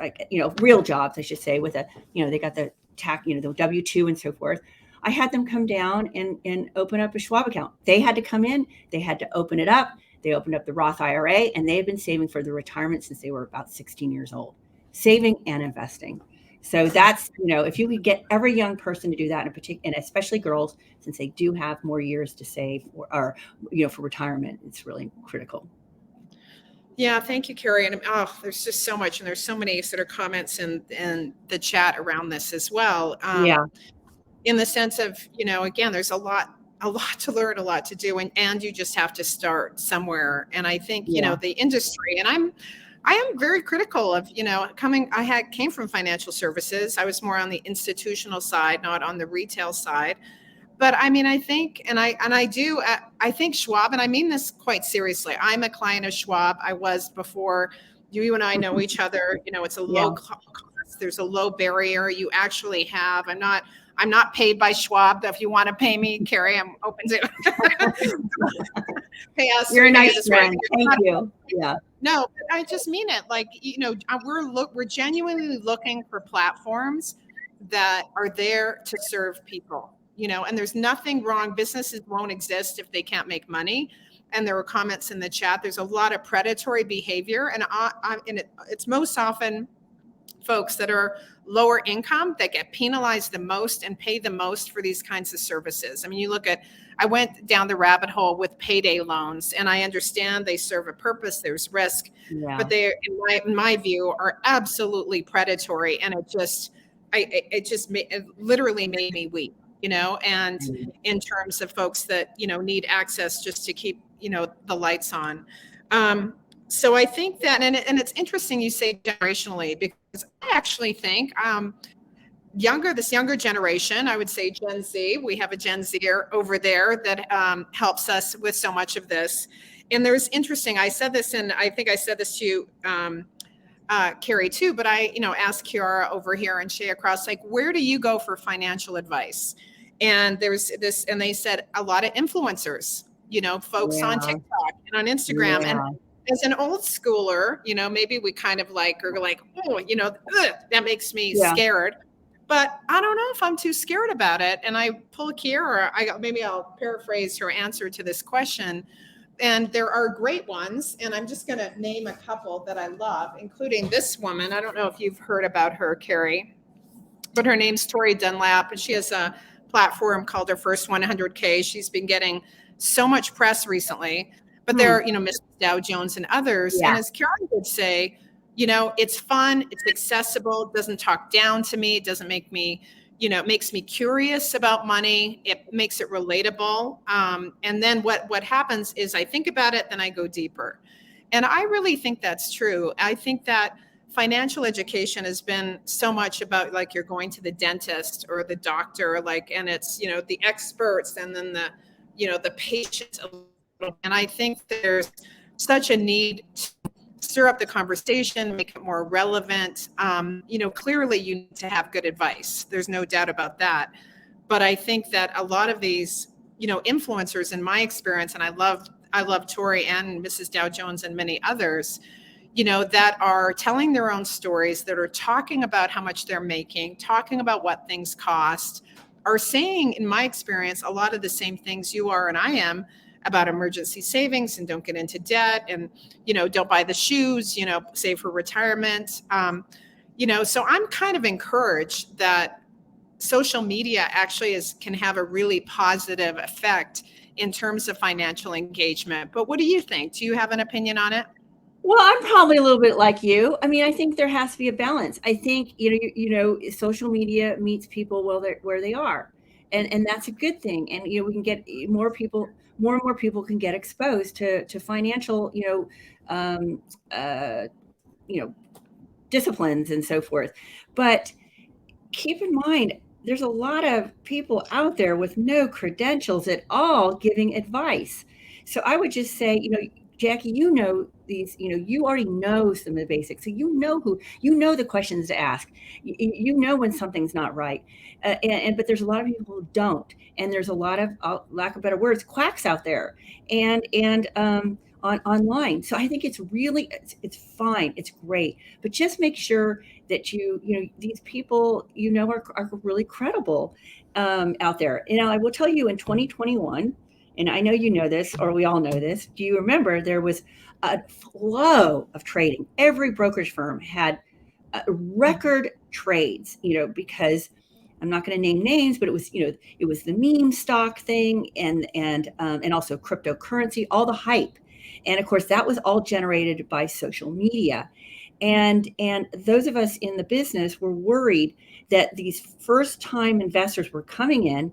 real jobs, I should say, with they got the the W-2 and so forth, I had them come down and open up a Schwab account. They had to come in, they had to open it up. They opened up the Roth IRA, and they have been saving for their retirement since they were about 16 years old, saving and investing. So that's, if you could get every young person to do that, and especially girls, since they do have more years to save or for retirement, it's really critical. Yeah, thank you, Carrie. And there's just so much, and there's so many sort of comments in the chat around this as well. In the sense of, again, there's a lot to learn, a lot to do, and you just have to start somewhere. And I think, the industry, and I am very critical of, came from financial services. I was more on the institutional side, not on the retail side. But I mean, I think, I think Schwab, and I mean this quite seriously. I'm a client of Schwab. I was before you and I know each other. It's a low cost. There's a low barrier. You actually have, I'm not paid by Schwab. If you want to pay me, Carrie, I'm open to pay us. You're a nice friend. Thank you. Yeah. No, but I just mean it. Like, we're genuinely looking for platforms that are there to serve people, and there's nothing wrong. Businesses won't exist if they can't make money. And there were comments in the chat. There's a lot of predatory behavior, and it's most often folks that are lower income that get penalized the most and pay the most for these kinds of services. I mean, you look at I went down the rabbit hole with payday loans, and I understand they serve a purpose. There's risk, but they, in my view, are absolutely predatory, and it literally made me weep. And in terms of folks that need access just to keep the lights on. So I think that, and it's interesting you say generationally, because I actually think this younger generation, I would say Gen Z, we have a Gen Zer over there that helps us with so much of this. And there's interesting, I said this, and I think I said this to you, Carrie too, but I asked Kiara over here and Shay across, like, where do you go for financial advice? And there's this, and they said a lot of influencers, folks on TikTok and on Instagram. And as an old schooler, maybe we kind of are like, oh, that makes me scared. But I don't know if I'm too scared about it. And I pull Kiara, maybe I'll paraphrase her answer to this question. And there are great ones. And I'm just going to name a couple that I love, including this woman. I don't know if you've heard about her, Carrie, but her name's Tori Dunlap. And she has a platform called Her First 100K. She's been getting so much press recently. But there are, Mrs. Dow Jones and others. And as Karen would say, it's fun, it's accessible, doesn't talk down to me, it doesn't make me, it makes me curious about money, it makes it relatable. And then what happens is I think about it, then I go deeper. And I really think that's true. I think that financial education has been so much about, like, you're going to the dentist or the doctor, and it's, the experts and then the patients. And I think there's such a need to stir up the conversation, make it more relevant. Clearly you need to have good advice. There's no doubt about that. But I think that a lot of these, influencers, in my experience, and I love Tori and Mrs. Dow Jones and many others, that are telling their own stories, that are talking about how much they're making, talking about what things cost, are saying, in my experience, a lot of the same things you are and I am, about emergency savings and don't get into debt and, don't buy the shoes, save for retirement. So I'm kind of encouraged that social media actually can have a really positive effect in terms of financial engagement. But what do you think? Do you have an opinion on it? Well, I'm probably a little bit like you. I mean, I think there has to be a balance. I think, social media meets people where they are. And that's a good thing. And, we can get more and more people can get exposed to financial, disciplines and so forth. But keep in mind, there's a lot of people out there with no credentials at all giving advice. So I would just say, Jackie, these, you already know some of the basics. So the questions to ask. You know when something's not right. But there's a lot of people who don't. And there's a lot of, lack of better words, quacks out there and online. So I think it's really, it's fine. It's great. But just make sure that these people, are really credible out there. I will tell you, in 2021, and I know you know this, or we all know this, do you remember there was a flow of trading? Every brokerage firm had record trades, because I'm not going to name names, but it was, it was the meme stock thing and also cryptocurrency, all the hype. And of course, that was all generated by social media. And those of us in the business were worried that these first time investors were coming in.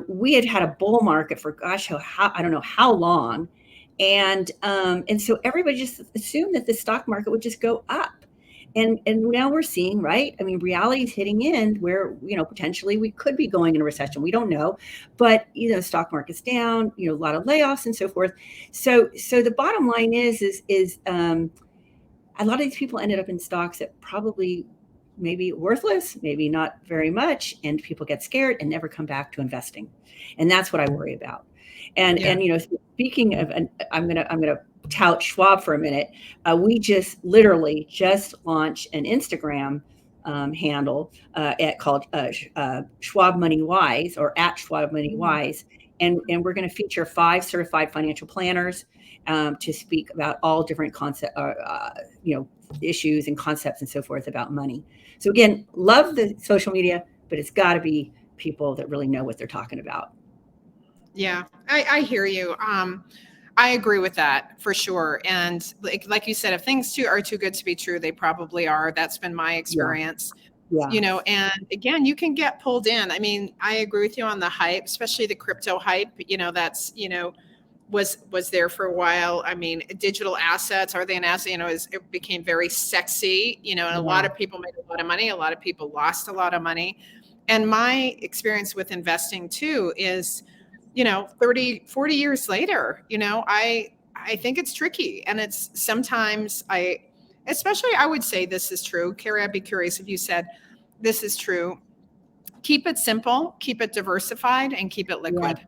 We had a bull market for I don't know how long. And so everybody just assumed that the stock market would just go up. And now we're seeing, right? I mean, reality is hitting in where, potentially we could be going in a recession. We don't know, but, stock market's down, a lot of layoffs and so forth. So the bottom line is a lot of these people ended up in stocks that probably maybe worthless, maybe not very much. And people get scared and never come back to investing. And that's what I worry about. And speaking of, I'm going to tout Schwab for a minute. We literally just launched an Instagram handle called Schwab Money Wise, or at Schwab Money Wise. And we're going to feature 5 certified financial planners to speak about all different issues and concepts and so forth about money. So again, love the social media, but it's got to be people that really know what they're talking about. Yeah, I hear you. I agree with that for sure. And like you said, if things too are too good to be true, they probably are. That's been my Yeah. experience. Yeah. And again, you can get pulled in. I mean, I agree with you on the hype, especially the crypto hype. That's was there for a while. I mean, digital assets, are they an asset? It became very sexy. And a lot Yeah. of people made a lot of money. A lot of people lost a lot of money. And my experience with investing too is 30, 40 years later, I think it's tricky. And it's sometimes especially I would say this is true. Carrie, I'd be curious if you said this is true. Keep it simple, keep it diversified, and keep it Yeah. liquid.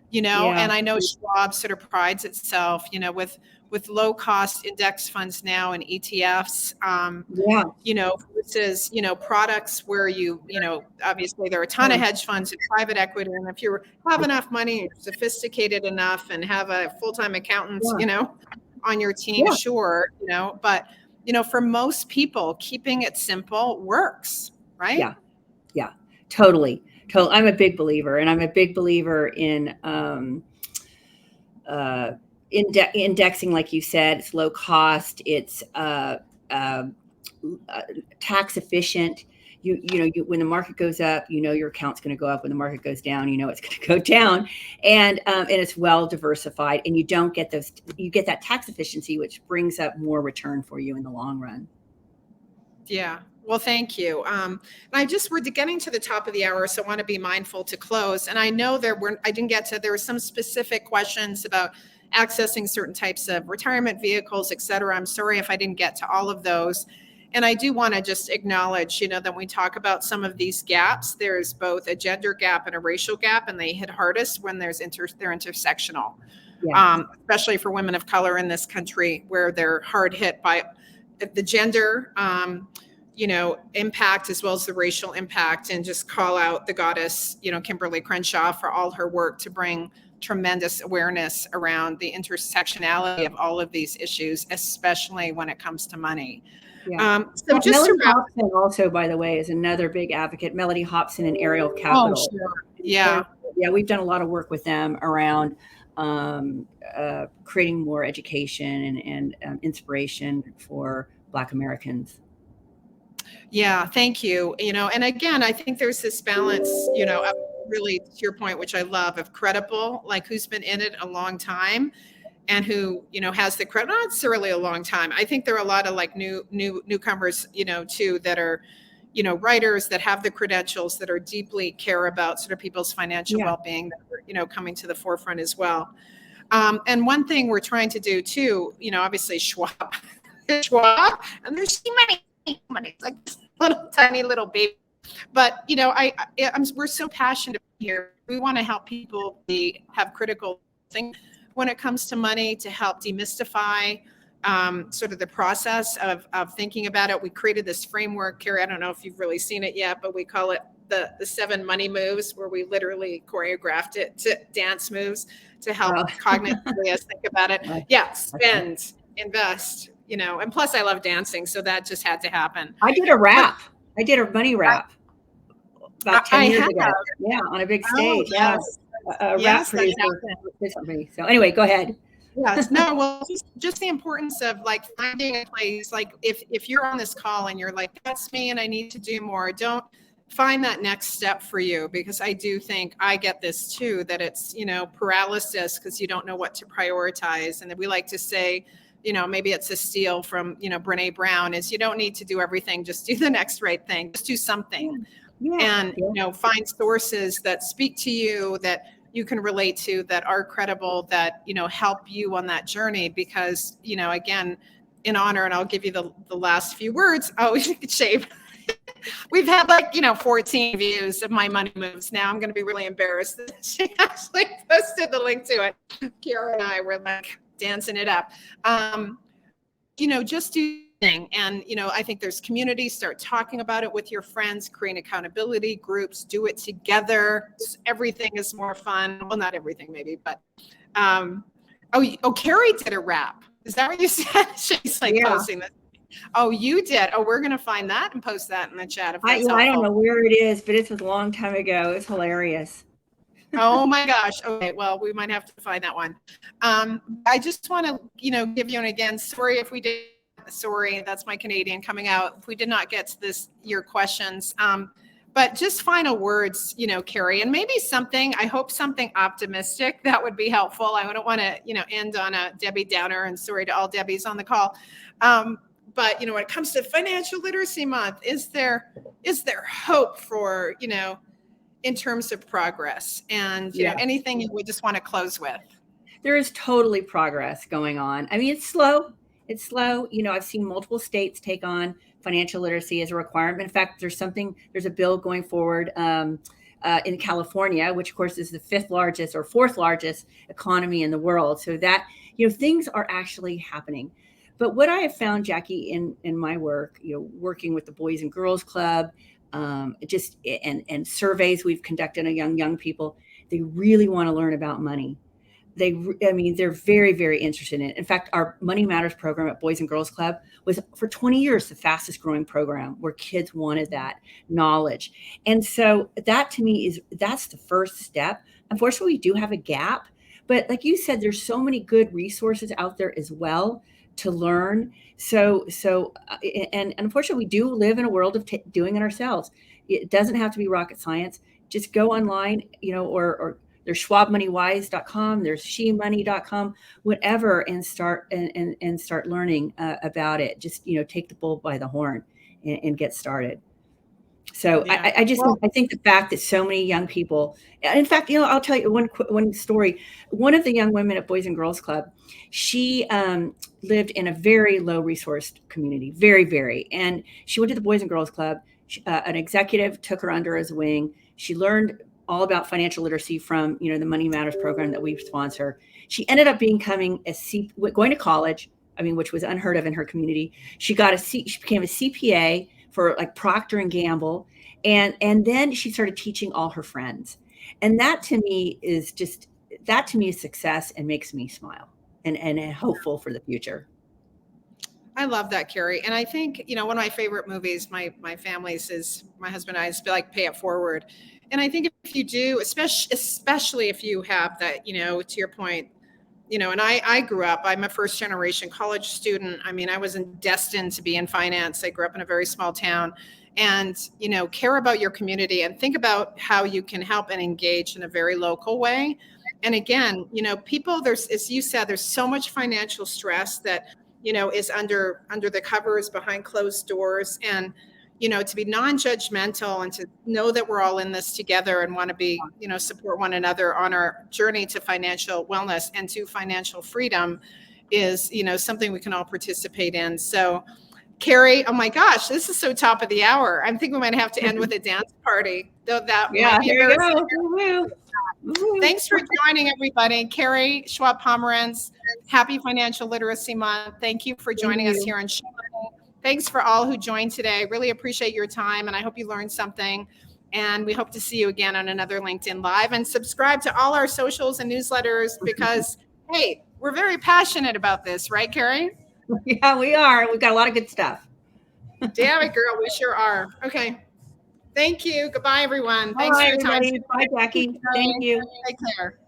Yeah. And I know Schwab sort of prides itself, with low cost index funds now and ETFs. Yeah. Versus, products where obviously there are a ton of hedge funds and private equity. And if you have enough money, you're sophisticated enough and have a full-time accountant, Yeah. on your team, Yeah. sure, but, for most people, keeping it simple works, right? Yeah. Yeah. Totally. Totally. I'm a big believer, and I'm a big believer in, indexing, like you said. It's low cost. It's tax efficient. When the market goes up, your account's going to go up. When the market goes down, it's going to go down, and it's well diversified. And you don't get you get that tax efficiency, which brings up more return for you in the long run. Yeah. Well, thank you. And we're getting to the top of the hour, so I want to be mindful to close. And I know there were some specific questions about accessing certain types of retirement vehicles, et cetera. I'm sorry if I didn't get to all of those. And I do want to just acknowledge, that when we talk about some of these gaps, there's both a gender gap and a racial gap, and they hit hardest when they're intersectional, Yeah. especially for women of color in this country, where they're hard hit by the gender, impact, as well as the racial impact, and just call out the goddess, Kimberly Crenshaw, for all her work to bring tremendous awareness around the intersectionality of all of these issues, especially when it comes to money. Yeah. So just Melody to wrap, Hobson also, by the way, is another big advocate. Melody Hobson and Ariel oh, Capital. sure. Yeah. Yeah, we've done a lot of work with them around creating more education and inspiration for Black Americans. Yeah, thank you. And again, I think there's this balance, of really, to your point, which I love, of credible, like who's been in it a long time and who, has the credit, not necessarily a long time. I think there are a lot of like newcomers, too, that are, writers that have the credentials, that are deeply care about sort of people's financial well-being, that are, coming to the forefront as well. And one thing we're trying to do too, obviously Schwab, and there's so many money, like this little tiny little baby. But we're so passionate here. We want to help people have critical thinking when it comes to money, to help demystify sort of the process of thinking about it. We created this framework, Carrie. I don't know if you've really seen it yet, but we call it the 7 money moves, where we literally choreographed it to dance moves to help cognitively us think about it. Yeah, spend, invest, and plus I love dancing, so that just had to happen. I did a rap. I did a money rap about 10 years ago. Yeah, on a big stage. Oh, yes. A rap producer. So anyway, go ahead. Yes. No, well, just the importance of like finding a place, like if you're on this call and you're like, that's me and I need to do more, don't find that next step for you, because I do think I get this too, that it's, paralysis because you don't know what to prioritize. And we like to say, maybe it's a steal from, Brene Brown, is you don't need to do everything, just do the next right thing, just do something. And, find sources that speak to you, that you can relate to, that are credible, that, help you on that journey. Because, again, in honor, and I'll give you the last few words. Oh, shave. We've had 14 views of my money moves. Now I'm going to be really embarrassed that she actually posted the link to it. Kiara and I were like dancing it up. Just do thing. And, I think there's community. Start talking about it with your friends, create accountability groups, do it together. Everything is more fun. Well, not everything maybe, but, Carrie did a rap. Is that what you said? She's posting this. Oh, you did. Oh, we're going to find that and post that in the chat. If that's I don't know where it is, but it was a long time ago. It's hilarious. Oh my gosh. Okay. Well, we might have to find that one. I just want to, give you, and again, sorry if we did, sorry, that's my Canadian coming out. If we did not get to your questions. But just final words, Carrie, and maybe I hope something optimistic that would be helpful. I wouldn't want to, end on a Debbie Downer, and sorry to all Debbies on the call. But, when it comes to Financial Literacy Month, is there hope for, in terms of progress, and anything you would just want to close with? There is totally progress going on. I mean, it's slow. It's slow. I've seen multiple states take on financial literacy as a requirement. In fact, there's a bill going forward in California, which of course is the fifth largest or fourth largest economy in the world. So that, things are actually happening. But what I have found, Jackie, in my work, working with the Boys and Girls Club, and surveys we've conducted on young people, they really want to learn about money. They're very, very interested in it. In fact, our Money Matters program at Boys and Girls Club was for 20 years the fastest growing program, where kids wanted that knowledge. And so that, to me, that's the first step. Unfortunately, we do have a gap, but like you said, there's so many good resources out there as well to learn. And unfortunately, we do live in a world of doing it ourselves. It doesn't have to be rocket science. Just go online, or there's schwabmoneywise.com, there's shemoney.com, whatever, and start learning about it. Just, take the bull by the horn and get started. So yeah. I think the fact that so many young people, in fact, I'll tell you one story. One of the young women at Boys and Girls Club, she lived in a very low resourced community, very, very, and she went to the Boys and Girls Club. An executive took her under his wing. She learned all about financial literacy from, the Money Matters program that we sponsor. She ended up going to college, which was unheard of in her community. She became a CPA for like Procter and Gamble. And then she started teaching all her friends. And that to me is success, and makes me smile and hopeful for the future. I love that, Carrie. And I think, one of my favorite movies, my family's, is my husband and I, is like Pay It Forward. And I think if you do, especially if you have that, to your point, and I grew up, I'm a first generation college student. I wasn't destined to be in finance. I grew up in a very small town, and, care about your community and think about how you can help and engage in a very local way. And again, people, as you said, there's so much financial stress that, is under the covers, behind closed doors, and, to be non-judgmental and to know that we're all in this together and want to be, support one another on our journey to financial wellness and to financial freedom is, something we can all participate in. So, Carrie, oh my gosh, this is so top of the hour. I think we might have to end with a dance party. Though that might be here you go. Thanks for joining, everybody. Carrie Schwab-Pomerantz, happy Financial Literacy Month. Thank you for joining us here on Show Money. Thanks for all who joined today. Really appreciate your time, and I hope you learned something. And we hope to see you again on another LinkedIn Live. And subscribe to all our socials and newsletters because, hey, we're very passionate about this, right, Carrie? Yeah, we are. We've got a lot of good stuff. Damn it, girl. We sure are. Okay. Thank you. Goodbye, everyone. Thanks for your time. Bye, Jackie. Thank you. Take care.